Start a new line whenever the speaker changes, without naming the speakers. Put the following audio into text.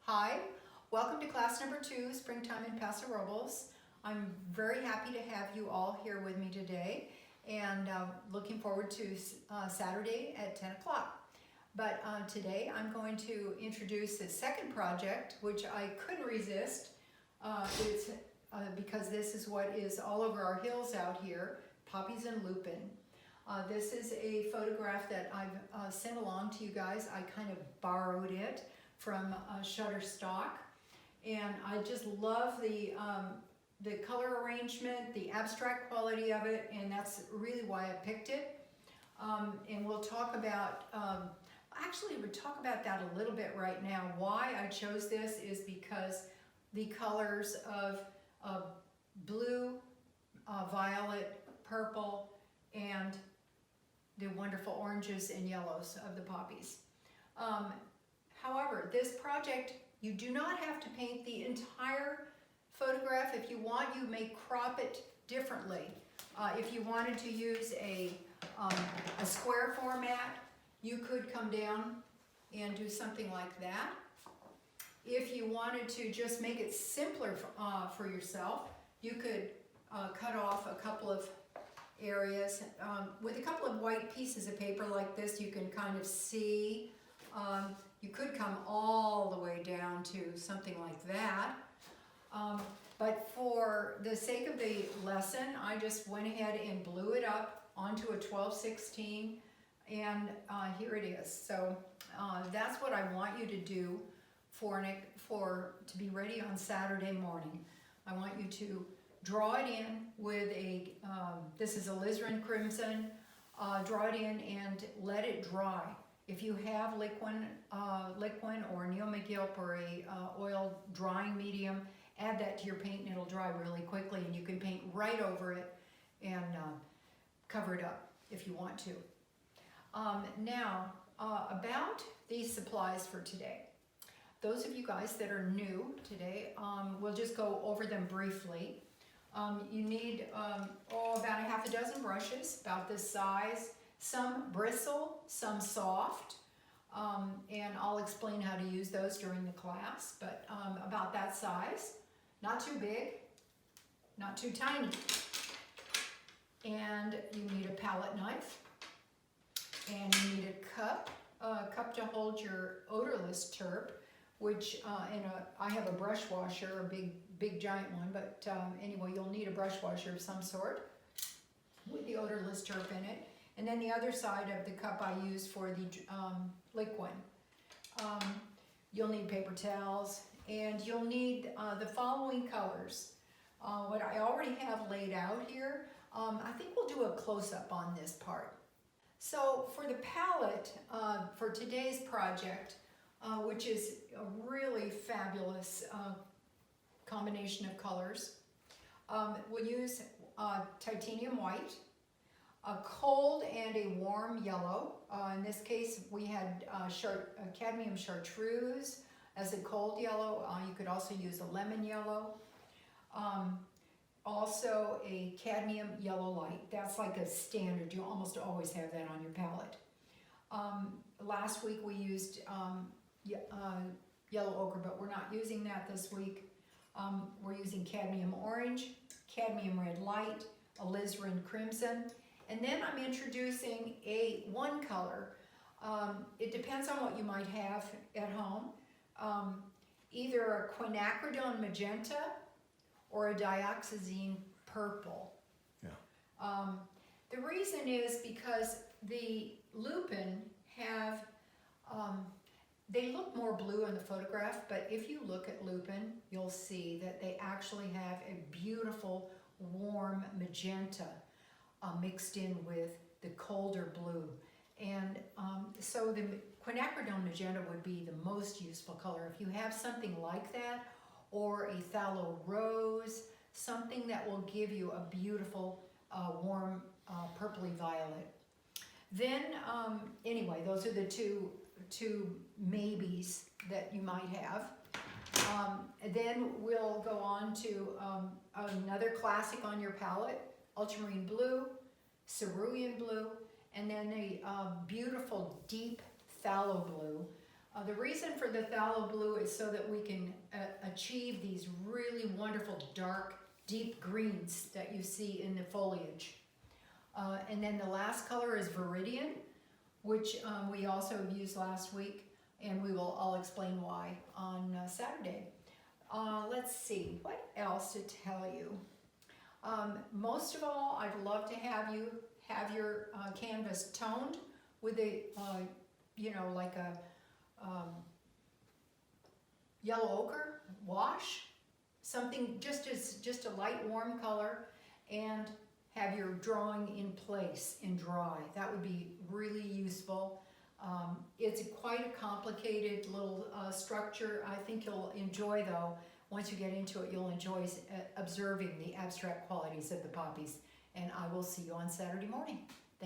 Hi, welcome to class number 2, Springtime in Paso Robles. I'm very happy to have you all here with me today and looking forward to Saturday at 10 o'clock. But today I'm going to introduce the second project, which I couldn't resist. Because this is what is all over our hills out here, poppies and lupin. This is a photograph that I've sent along to you guys. I kind of borrowed it from Shutterstock, and I just love the color arrangement, the abstract quality of it, and that's really why I picked it. And we'll talk about, actually we'll talk about that a little bit right now. Why I chose this is because the colors of blue, violet, purple, and the wonderful oranges and yellows of the poppies. However, this project, you do not have to paint the entire photograph. If you want, you may crop it differently. If you wanted to use a square format, you could come down and do something like that. If you wanted to just make it simpler for yourself, you could cut off a couple of areas. With a couple of white pieces of paper like this, you can kind of see. You could come all the way down to something like that. But for the sake of the lesson, I just went ahead and blew it up onto a 12/16, and here it is. So that's what I want you to do to be ready on Saturday morning. I want you to draw it in with this is alizarin crimson. Draw it in and let it dry. If you have liquid or Neil McGilp or a oil drying medium, add that to your paint and it'll dry really quickly, and you can paint right over it and cover it up if you want to. Now, about these supplies for today. Those of you guys that are new today, we'll just go over them briefly. You need about a half a dozen brushes, about this size. Some bristle, some soft, and I'll explain how to use those during the class, but about that size. Not too big, not too tiny. And you need a palette knife, and you need a cup to hold your odorless turp, which I have a brush washer, a big giant one, but anyway, you'll need a brush washer of some sort with the odorless turp in it. And then the other side of the cup I use for the liquid. You'll need paper towels, and you'll need the following colors. What I already have laid out here, I think we'll do a close-up on this part. So for the palette, for today's project, which is a really fabulous combination of colors, we'll use titanium white, a cold and a warm yellow. In this case, we had cadmium chartreuse as a cold yellow. You could also use a lemon yellow. Also a cadmium yellow light. That's like a standard. You almost always have that on your palette. Last week we used yellow ochre, but we're not using that this week. We're using cadmium orange, cadmium red light, alizarin crimson. And then I'm introducing one color. It depends on what you might have at home. Either a quinacridone magenta or a dioxazine purple. Yeah. The reason is because the lupin have, they look more blue in the photograph, but if you look at lupin, you'll see that they actually have a beautiful warm magenta mixed in with the colder blue. And so the quinacridone magenta would be the most useful color. If you have something like that, or a phthalo rose, something that will give you a beautiful warm purpley violet. Then, anyway, those are the two maybes that you might have. Then we'll go on to another classic on your palette, ultramarine blue, cerulean blue, and then a beautiful deep phthalo blue. The reason for the phthalo blue is so that we can achieve these really wonderful dark, deep greens that you see in the foliage. And then the last color is Viridian, which we also used last week, and I'll explain why on Saturday. Let's see, what else to tell you? Most of all, I'd love to have you have your canvas toned with a, like a yellow ochre wash, something just a light warm color, and have your drawing in place and dry. That would be really useful. It's quite a complicated little structure. I think you'll enjoy, though, once you get into it, you'll enjoy observing the abstract qualities of the poppies. And I will see you on Saturday morning.